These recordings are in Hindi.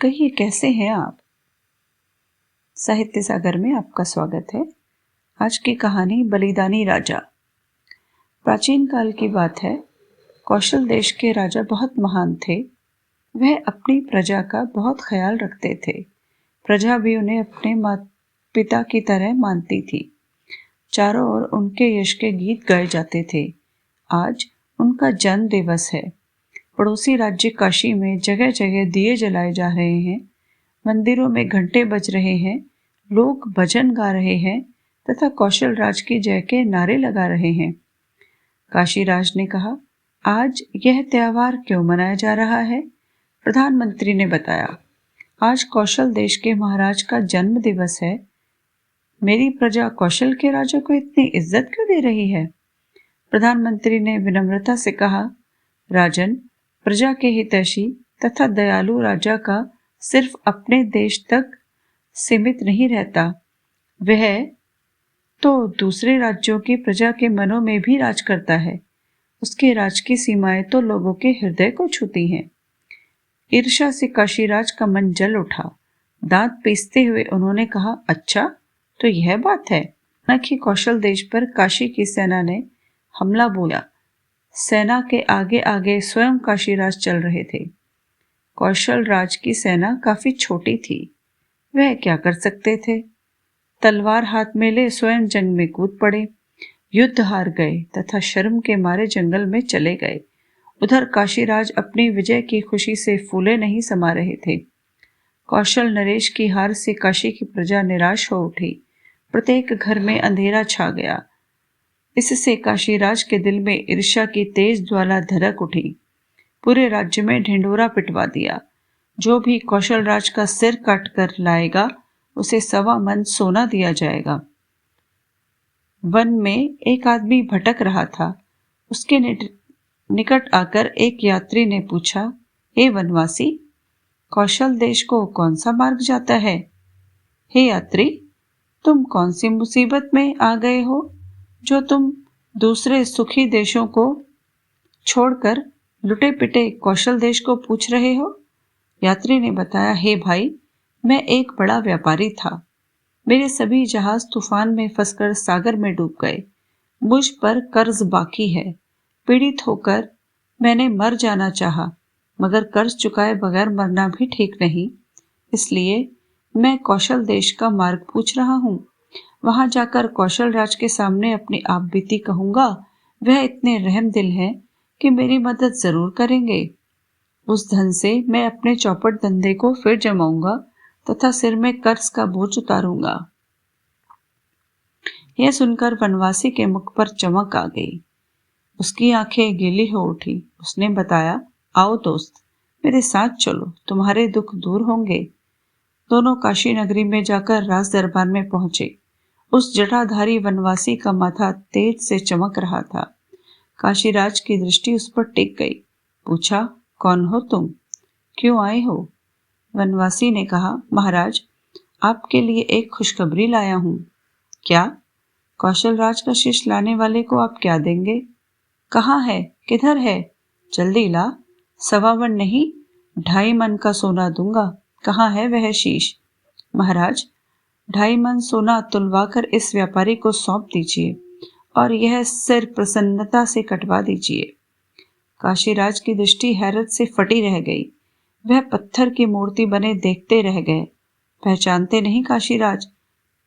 कहिए कैसे हैं आप। साहित्य सागर में आपका स्वागत है। आज की कहानी बलिदानी राजा। प्राचीन काल की बात है। कौशल देश के राजा बहुत महान थे। वह अपनी प्रजा का बहुत ख्याल रखते थे। प्रजा भी उन्हें अपने पिता की तरह मानती थी। चारों ओर उनके यश के गीत गाए जाते थे। आज उनका जन्म दिवस है। पड़ोसी राज्य काशी में जगह जगह दिए जलाए जा रहे हैं। मंदिरों में घंटे बज रहे हैं। लोग भजन गा रहे हैं तथा कौशल राज की जय के नारे लगा रहे हैं। काशीराज ने कहा, आज यह त्योहार क्यों मनाया जा रहा है? प्रधानमंत्री ने बताया, आज कौशल देश के महाराज का जन्म दिवस है। मेरी प्रजा कौशल के राजा को इतनी इज्जत क्यों दे रही है? प्रधानमंत्री ने विनम्रता से कहा, राजन, प्रजा के हितैषी तथा दयालु राजा का सिर्फ अपने देश तक सीमित नहीं रहता, वह तो दूसरे राज्यों की प्रजा के मनों में भी राज करता है। उसके राज की सीमाएं तो लोगों के हृदय को छूती हैं। ईर्ष्या से काशीराज का मन जल उठा। दांत पीसते हुए उन्होंने कहा, अच्छा तो यह बात है न कि कौशल देश पर काशी की सेना ने हमला बोला। सेना के आगे आगे स्वयं काशीराज चल रहे थे। कौशल राज की सेना काफी छोटी थी। वह क्या कर सकते थे? तलवार हाथ में ले स्वयं जंग में कूद पड़े, युद्ध हार गए तथा शर्म के मारे जंगल में चले गए। उधर काशीराज अपनी विजय की खुशी से फूले नहीं समा रहे थे। कौशल नरेश की हार से काशी की प्रजा निराश हो उठी। प्रत्येक घर में अंधेरा छा गया। इससे काशीराज के दिल में ईर्ष्या की तेज ज्वाला धधक उठी। पूरे राज्य में ढिंढोरा पिटवा दिया। जो भी कौशल राज का सिर काट कर लाएगा उसे 1.25 मन सोना दिया जाएगा। वन में एक आदमी भटक रहा था। उसके निकट आकर एक यात्री ने पूछा, हे वनवासी, कौशल देश को कौन सा मार्ग जाता है? हे यात्री, तुम कौन सी मुसीबत में आ गए हो जो तुम दूसरे सुखी देशों को छोड़कर लुटे पिटे कौशल देश को पूछ रहे हो? यात्री ने बताया, हे भाई, मैं एक बड़ा व्यापारी था। मेरे सभी जहाज तूफान में फंसकर सागर में डूब गए। मुझ पर कर्ज बाकी है। पीड़ित होकर मैंने मर जाना चाहा, मगर कर्ज चुकाए बगैर मरना भी ठीक नहीं। इसलिए मैं कौशल देश का मार्ग पूछ रहा हूँ। वहां जाकर कौशल राज के सामने अपनी आप बीती कहूंगा। वह इतने रहम दिल हैं कि मेरी मदद जरूर करेंगे। उस धन से मैं अपने चौपट धंधे को फिर जमाऊंगा तथा सिर में कर्ज का बोझ उतारूंगा। यह सुनकर वनवासी के मुख पर चमक आ गई। उसकी आंखें गीली हो उठी। उसने बताया, आओ दोस्त, मेरे साथ चलो, तुम्हारे दुख दूर होंगे। दोनों काशी नगरी में जाकर राज दरबार में पहुंचे। उस जटाधारी वनवासी का माथा तेज से चमक रहा था। काशीराज की दृष्टि उस पर टिक गई। पूछा, कौन हो तुम? क्यों आए हो? वनवासी ने कहा, महाराज, आपके लिए एक खुशखबरी लाया हूँ। क्या? कौशल राज का शिष्य लाने वाले को आप क्या देंगे? कहाँ है? किधर है? जल्दी ला। 1.25 मन नहीं, 2.5 मन का सोना दूंगा। कहाँ है वह शीश? महाराज, 2.5 मन सोना तुलवाकर इस व्यापारी को सौंप दीजिए और यह सिर प्रसन्नता से कटवा दीजिए। काशीराज की दृष्टि हैरत से फटी रह गई। वह पत्थर की मूर्ति बने देखते रह गए। पहचानते नहीं काशीराज?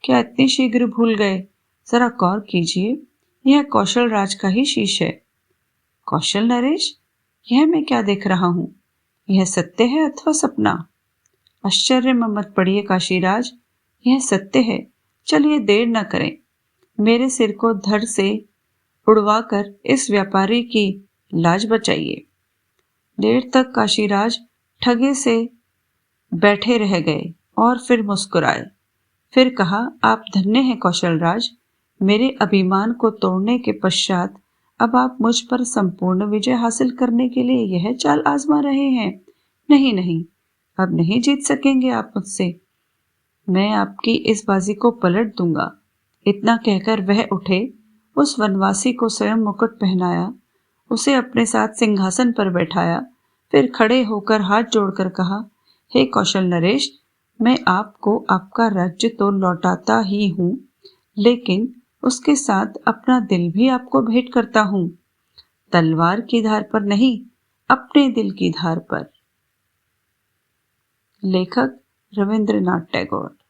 क्या इतनी शीघ्र भूल गए? जरा गौर कीजिए, यह कौशल राज का ही शीश है। कौशल नरेश, यह मैं क्या देख रहा हूँ? यह सत्य है अथवा सपना? आश्चर्य में मत पड़िए काशीराज, यह सत्य है। चलिए देर न करें, मेरे सिर को धड़ से उड़वाकर इस व्यापारी की लाज बचाइए। देर तक काशीराज ठगे से बैठे रह गए और फिर मुस्कुराए। फिर कहा, आप धन्य हैं कौशल राज। मेरे अभिमान को तोड़ने के पश्चात अब आप मुझ पर संपूर्ण विजय हासिल करने के लिए यह चाल आजमा रहे हैं। नहीं नहीं, अब नहीं जीत सकेंगे आप मुझसे। मैं आपकी इस बाजी को पलट दूंगा। इतना कहकर वह उठे। उस वनवासी को स्वयं मुकुट पहनाया, उसे अपने साथ सिंहासन पर बैठाया, फिर खड़े होकर हाथ जोड़कर कहा, हे कौशल नरेश, मैं आपको आपका राज्य तो लौटाता ही हूँ, लेकिन उसके साथ अपना दिल भी आपको भेंट करता हूँ। तलवार की धार पर नहीं, अपने दिल की धार पर। लेखक रविंद्रनाथ टैगोर।